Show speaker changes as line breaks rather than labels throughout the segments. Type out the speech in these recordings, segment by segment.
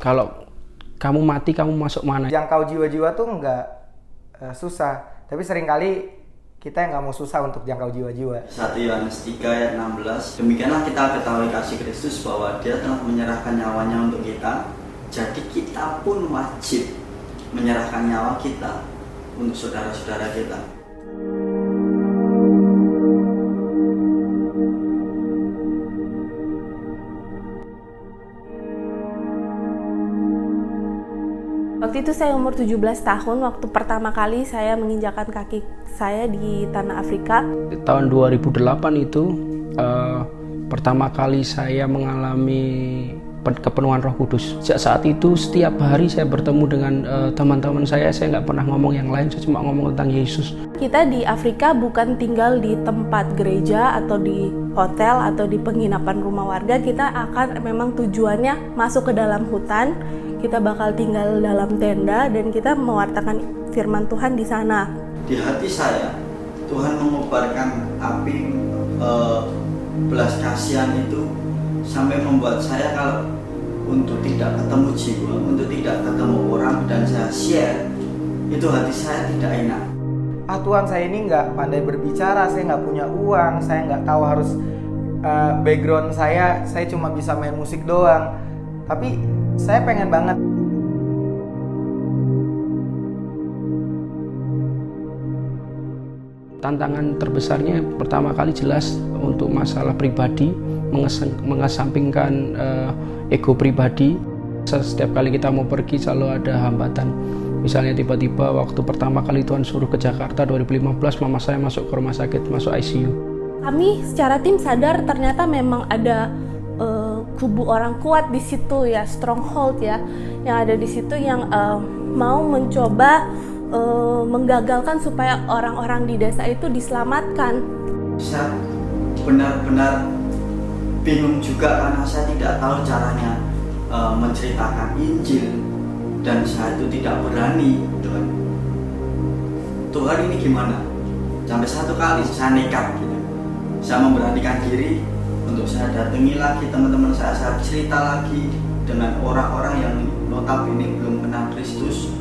Kalau kamu mati, kamu masuk mana?
Jangkau jiwa-jiwa tuh nggak susah, tapi seringkali kita yang nggak mau susah untuk jangkau jiwa-jiwa.
1 Yohanes 3 ayat 16, demikianlah kita ketahui kasih Kristus bahwa Dia telah menyerahkan nyawanya untuk kita. Jadi kita pun wajib menyerahkan nyawa kita untuk saudara-saudara kita.
Waktu itu saya umur 17 tahun, waktu pertama kali saya menginjakkan kaki saya di tanah Afrika.
Tahun 2008 itu pertama kali saya mengalami kepenuhan Roh Kudus. Sejak saat itu setiap hari saya bertemu dengan teman-teman saya nggak pernah ngomong yang lain, saya cuma ngomong tentang Yesus.
Kita di Afrika bukan tinggal di tempat gereja atau di hotel atau di penginapan rumah warga, kita akan memang tujuannya masuk ke dalam hutan. Kita bakal tinggal dalam tenda dan kita mewartakan firman Tuhan di sana.
Di hati saya, Tuhan mengobarkan api belas kasihan itu sampai membuat saya kalau untuk tidak ketemu jiwa, untuk tidak ketemu orang dan saya share, itu hati saya tidak enak.
Tuhan, saya ini nggak pandai berbicara, saya nggak punya uang, saya nggak tahu harus background saya cuma bisa main musik doang. Tapi saya pengen banget.
Tantangan terbesarnya pertama kali jelas untuk masalah pribadi, mengesampingkan ego pribadi. Setiap kali kita mau pergi selalu ada hambatan. Misalnya tiba-tiba waktu pertama kali Tuhan suruh ke Jakarta 2015, mama saya masuk ke rumah sakit, masuk ICU.
Kami secara tim sadar ternyata memang ada kubu orang kuat di situ ya, stronghold ya, yang ada di situ yang mau mencoba menggagalkan supaya orang-orang di desa itu diselamatkan.
Saya benar-benar bingung juga karena saya tidak tahu caranya menceritakan Injil dan saya itu tidak berani. Tuhan ini gimana? Sampai satu kali saya nekat gitu. Saya memberanikan diri untuk saya datangi lagi teman-teman saya cerita lagi dengan orang-orang yang notabene belum kenal Kristus.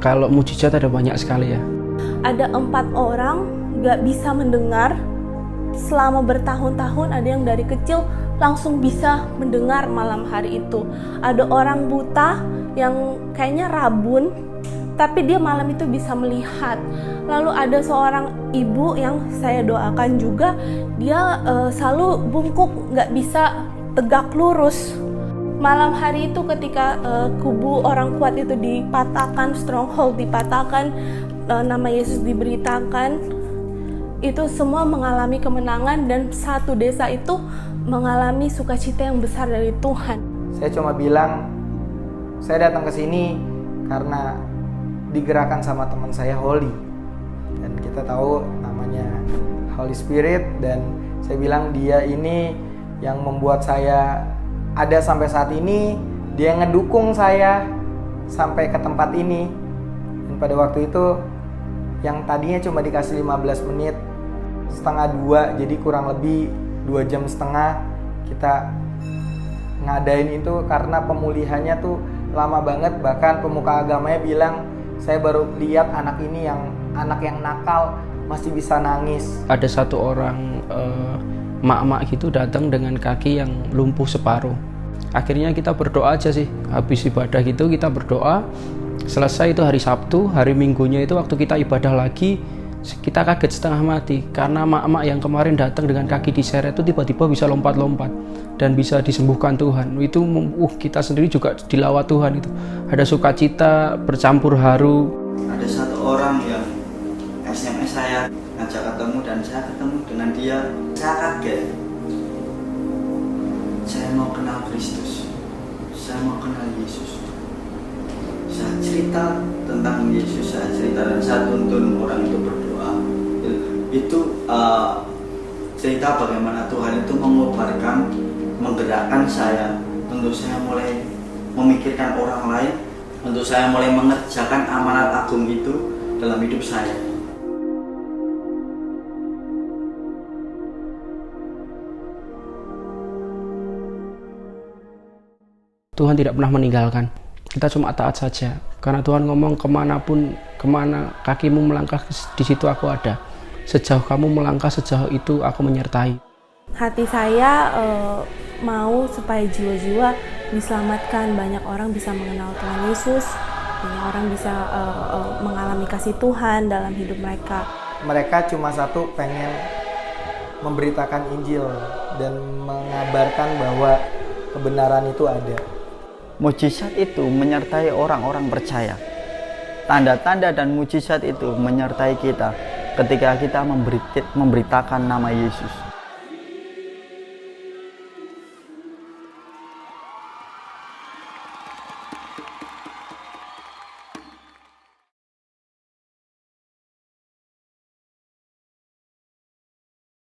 Kalau mujizat ada banyak sekali ya.
Ada 4 orang gak bisa mendengar selama bertahun-tahun, ada yang dari kecil langsung bisa mendengar malam hari itu. Ada orang buta yang kayaknya rabun, tapi dia malam itu bisa melihat. Lalu ada seorang ibu yang saya doakan juga, dia selalu bungkuk, gak bisa tegak lurus. Malam hari itu ketika kubu orang kuat itu dipatahkan, stronghold dipatahkan, nama Yesus diberitakan, itu semua mengalami kemenangan dan satu desa itu mengalami sukacita yang besar dari Tuhan.
Saya cuma bilang, saya datang ke sini karena digerakkan sama teman saya Holy. Dan kita tahu namanya Holy Spirit, dan saya bilang dia ini yang membuat saya ada sampai saat ini, dia ngedukung saya sampai ke tempat ini. Dan pada waktu itu yang tadinya cuma dikasih 15 menit, setengah 2, jadi kurang lebih 2 jam setengah kita ngadain itu karena pemulihannya tuh lama banget. Bahkan pemuka agamanya bilang, saya baru lihat anak ini yang anak yang nakal masih bisa nangis.
Ada satu orang mak-mak gitu datang dengan kaki yang lumpuh separuh. Akhirnya kita berdoa aja sih, habis ibadah gitu kita berdoa. Selesai itu hari Sabtu, hari Minggunya itu waktu kita ibadah lagi, kita kaget setengah mati karena mak-mak yang kemarin datang dengan kaki diseret itu tiba-tiba bisa lompat-lompat dan bisa disembuhkan Tuhan. Itu kita sendiri juga dilawat Tuhan itu. Ada sukacita bercampur haru.
Ada satu orang yang SMS saya ngajak ketemu dan saya ketemu dengan dia. Saya kaget. Saya mau kenal Kristus. Saya mau kenal Yesus. Saya cerita tentang Yesus, saya cerita dan saya tuntun orang itu berdoa. Itu cerita bagaimana Tuhan itu mengobarkan, menggerakkan saya untuk saya mulai memikirkan orang lain, untuk saya mulai mengerjakan amanat agung itu dalam hidup saya.
Tuhan tidak pernah meninggalkan. Kita cuma taat saja. Karena Tuhan ngomong kemana kakimu melangkah, di situ aku ada. Sejauh kamu melangkah, sejauh itu aku menyertai.
Hati saya mau supaya jiwa-jiwa diselamatkan, banyak orang bisa mengenal Tuhan Yesus, banyak orang bisa mengalami kasih Tuhan dalam hidup mereka.
Mereka cuma satu, pengen memberitakan Injil dan mengabarkan bahwa kebenaran itu ada.
Mujizat itu menyertai orang-orang percaya. Tanda-tanda dan mujizat itu menyertai kita ketika kita memberitakan nama Yesus.